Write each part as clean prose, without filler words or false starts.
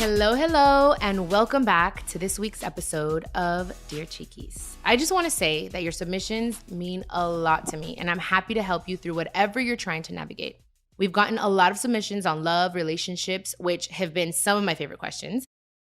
Hello, hello, and welcome back to this week's episode of Dear Chiquis. I just want to say that your submissions mean a lot to me, and I'm happy to help you through whatever you're trying to navigate. We've gotten a lot of submissions on love, relationships, which have been some of my favorite questions,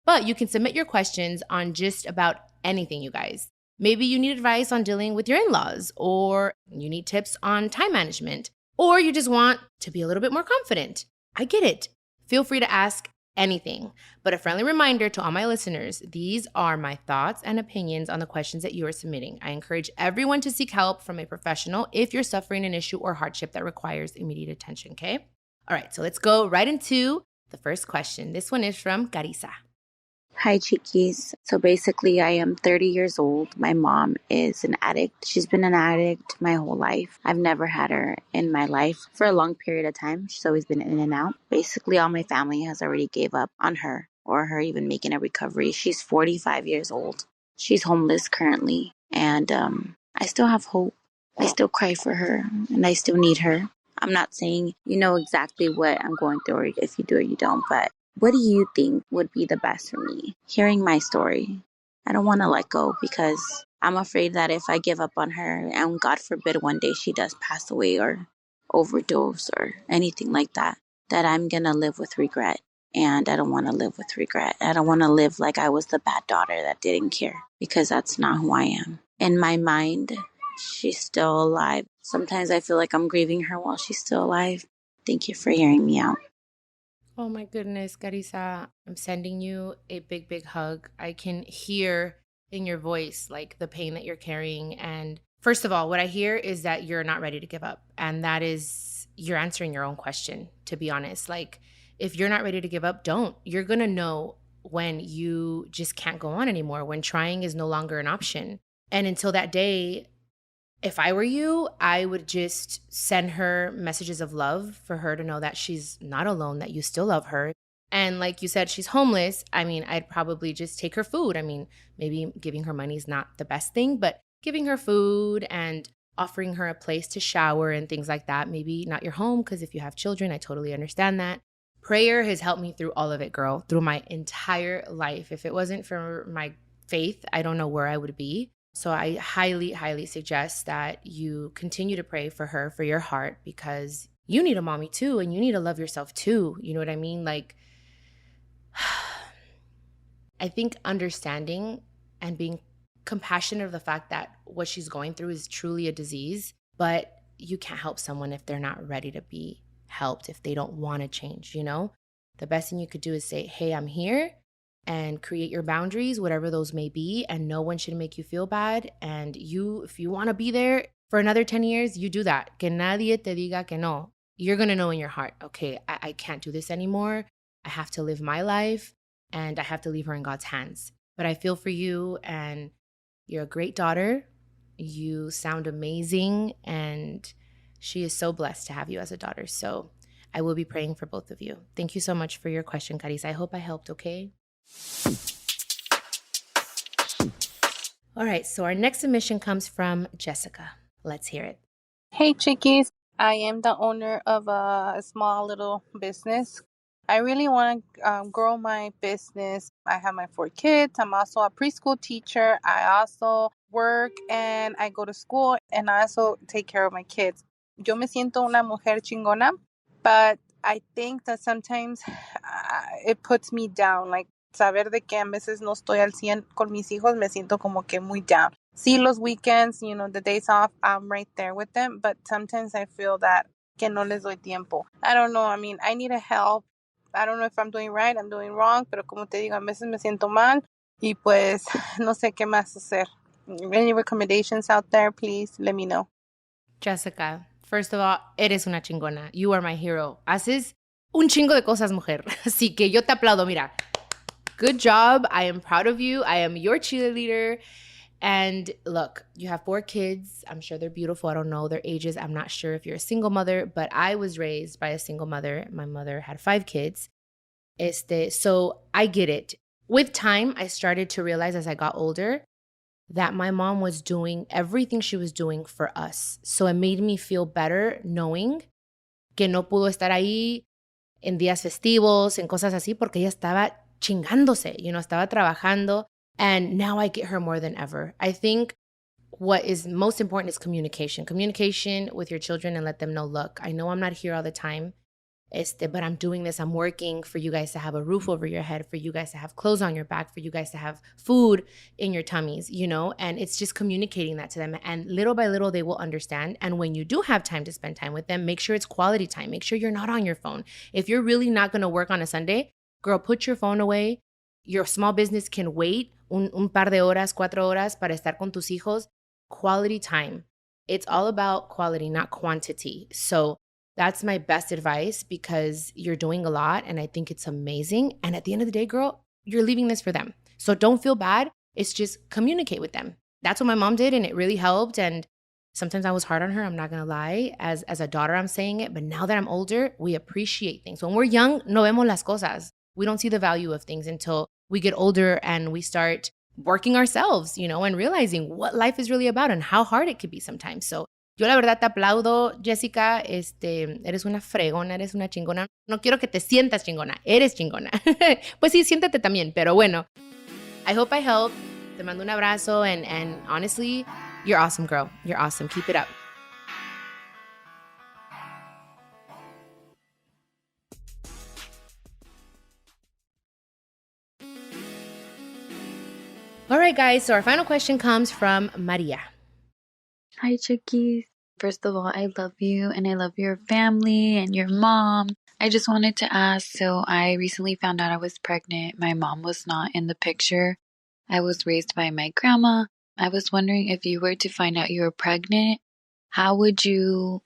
but you can submit your questions on just about anything, you guys. Maybe you need advice on dealing with your in-laws, or you need tips on time management, or you just want to be a little bit more confident. I get it. Feel free to ask anything. But a friendly reminder to all my listeners, these are my thoughts and opinions on the questions that you are submitting. I encourage everyone to seek help from a professional if you're suffering an issue or hardship that requires immediate attention, okay? All right, so let's go right into the first question. This one is from Carissa. Hi, Chiquis. So basically, I am 30 years old. My mom is an addict. She's been an addict my whole life. I've never had her in my life for a long period of time. She's always been in and out. Basically, all my family has already gave up on her or her even making a recovery. She's 45 years old. She's homeless currently. And I still have hope. I still cry for her and I still need her. I'm not saying you know exactly what I'm going through or if you do or you don't, but what do you think would be the best for me? Hearing my story, I don't want to let go because I'm afraid that if I give up on her and God forbid one day she does pass away or overdose or anything like that, that I'm going to live with regret. And I don't want to live with regret. I don't want to live like I was the bad daughter that didn't care because that's not who I am. In my mind, she's still alive. Sometimes I feel like I'm grieving her while she's still alive. Thank you for hearing me out. Oh my goodness, Carissa, I'm sending you a big, big hug. I can hear in your voice like the pain that you're carrying. And first of all, what I hear is that you're not ready to give up. And that is, you're answering your own question, to be honest. Like, if you're not ready to give up, don't. You're going to know when you just can't go on anymore, when trying is no longer an option. And until that day, if I were you, I would just send her messages of love for her to know that she's not alone, that you still love her. And like you said, she's homeless. I mean, I'd probably just take her food. I mean, maybe giving her money is not the best thing, but giving her food and offering her a place to shower and things like that. Maybe not your home, because if you have children, I totally understand that. Prayer has helped me through all of it, girl, through my entire life. If it wasn't for my faith, I don't know where I would be. So I highly, highly suggest that you continue to pray for her, for your heart, because you need a mommy too, and you need to love yourself too. You know what I mean? Like, I think understanding and being compassionate of the fact that what she's going through is truly a disease, but you can't help someone if they're not ready to be helped, if they don't want to change, you know? The best thing you could do is say, hey, I'm here. And create your boundaries, whatever those may be, and no one should make you feel bad. And you, if you want to be there for another 10 years, you do that. Que nadie te diga que no. You're going to know in your heart, okay, I can't do this anymore. I have to live my life, and I have to leave her in God's hands. But I feel for you, and you're a great daughter. You sound amazing, and she is so blessed to have you as a daughter. So I will be praying for both of you. Thank you so much for your question, Carissa. I hope I helped, okay? All right, so our next submission comes from Jessica. Let's hear it. Hey, Chiquis. I am the owner of a small little business. I really want to grow my business. I have my 4 kids. I'm also a preschool teacher. I also work and I go to school and I also take care of my kids. Yo me siento una mujer chingona, but I think that sometimes it puts me down. Like, saber de que a veces no estoy al 100 con mis hijos, me siento como que muy down. Sí, los weekends, you know, the days off, I'm right there with them, but sometimes I feel that que no les doy tiempo. I don't know, I mean, I need a help. I don't know if I'm doing right, I'm doing wrong, pero como te digo, a veces me siento mal y pues no sé qué más hacer. Any recommendations out there, please let me know. Jessica, first of all, eres una chingona. You are my hero. Haces un chingo de cosas, mujer. Así que yo te aplaudo, mira. Good job. I am proud of you. I am your cheerleader. And look, you have 4 kids. I'm sure they're beautiful. I don't know their ages. I'm not sure if you're a single mother, but I was raised by a single mother. My mother had 5 kids. So I get it. With time, I started to realize as I got older that my mom was doing everything she was doing for us. So it made me feel better knowing que no pudo estar ahí en días festivos, en cosas así, porque ella estaba chingándose, estaba trabajando. And now I get her more than ever. I think what is most important is communication. Communication with your children and let them know, look, I know I'm not here all the time, but I'm doing this. I'm working for you guys to have a roof over your head, for you guys to have clothes on your back, for you guys to have food in your tummies, and it's just communicating that to them. And little by little, they will understand. And when you do have time to spend time with them, make sure it's quality time. Make sure you're not on your phone. If you're really not going to work on a Sunday, girl, put your phone away. Your small business can wait un par de horas, 4 horas para estar con tus hijos. Quality time. It's all about quality, not quantity. So that's my best advice because you're doing a lot and I think it's amazing. And at the end of the day, girl, you're leaving this for them. So don't feel bad. It's just communicate with them. That's what my mom did and it really helped. And sometimes I was hard on her. I'm not going to lie. As a daughter, I'm saying it. But now that I'm older, we appreciate things. When we're young, no vemos las cosas. We don't see the value of things until we get older and we start working ourselves, and realizing what life is really about and how hard it could be sometimes. So, yo la verdad te aplaudo, Jessica. Eres una fregona, eres una chingona. No quiero que te sientas chingona. Eres chingona. Pues sí, siéntate también. Pero bueno, I hope I helped. Te mando un abrazo. And honestly, you're awesome, girl. You're awesome. Keep it up. All right, guys. So our final question comes from Maria. Hi, Chiquis. First of all, I love you and I love your family and your mom. I just wanted to ask, so I recently found out I was pregnant. My mom was not in the picture. I was raised by my grandma. I was wondering if you were to find out you were pregnant, how would you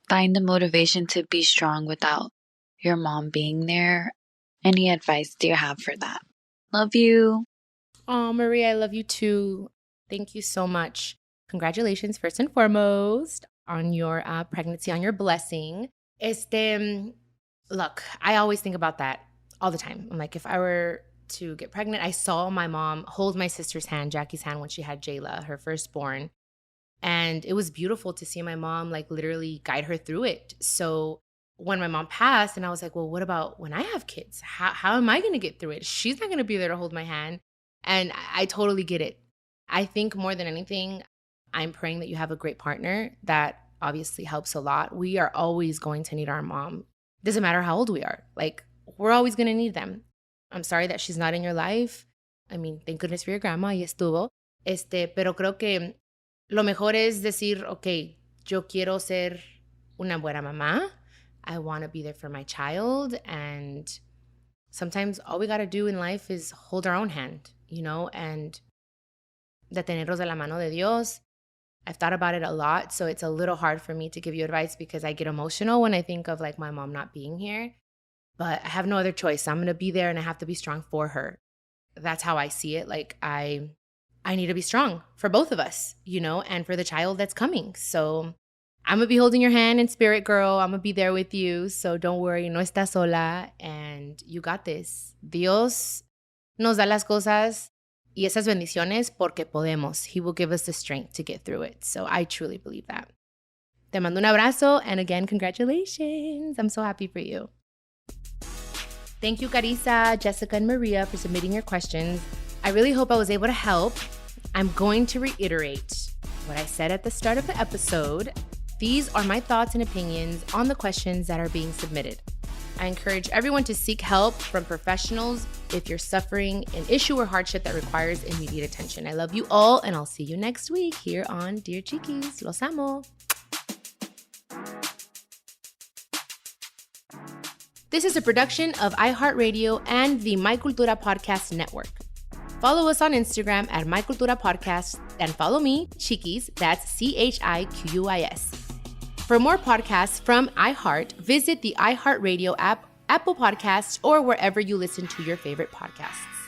find the motivation to be strong without your mom being there? Any advice do you have for that? Love you. Oh, Maria, I love you too. Thank you so much. Congratulations, first and foremost, on your pregnancy, on your blessing. Look, I always think about that all the time. I'm like, if I were to get pregnant, I saw my mom hold my sister's hand, Jackie's hand, when she had Jayla, her firstborn. And it was beautiful to see my mom like literally guide her through it. So when my mom passed, and I was like, well, what about when I have kids? How am I going to get through it? She's not going to be there to hold my hand. And I totally get it. I think more than anything, I'm praying that you have a great partner. That obviously helps a lot. We are always going to need our mom. Doesn't matter how old we are. Like, we're always going to need them. I'm sorry that she's not in your life. I mean, thank goodness for your grandma. Y estuvo. Pero creo que lo mejor es decir, okay, yo quiero ser una buena mamá. I want to be there for my child. And sometimes all we got to do in life is hold our own hand, and detenernos de la mano de Dios. I've thought about it a lot, so it's a little hard for me to give you advice because I get emotional when I think of like my mom not being here. But I have no other choice. I'm going to be there and I have to be strong for her. That's how I see it. Like I need to be strong for both of us, and for the child that's coming. So I'm going to be holding your hand in spirit, girl. I'm going to be there with you. So don't worry, no estás sola and you got this. Dios nos da las cosas y esas bendiciones porque podemos. He will give us the strength to get through it. So I truly believe that. Te mando un abrazo. And again, congratulations. I'm so happy for you. Thank you, Carissa, Jessica, and Maria for submitting your questions. I really hope I was able to help. I'm going to reiterate what I said at the start of the episode. These are my thoughts and opinions on the questions that are being submitted. I encourage everyone to seek help from professionals if you're suffering an issue or hardship that requires immediate attention. I love you all, and I'll see you next week here on Dear Chiquis. Los amo. This is a production of iHeartRadio and the My Cultura Podcast Network. Follow us on Instagram at My Cultura Podcast and follow me, Chiquis, that's CHIQUIS. For more podcasts from iHeart, visit the iHeartRadio app, Apple Podcasts, or wherever you listen to your favorite podcasts.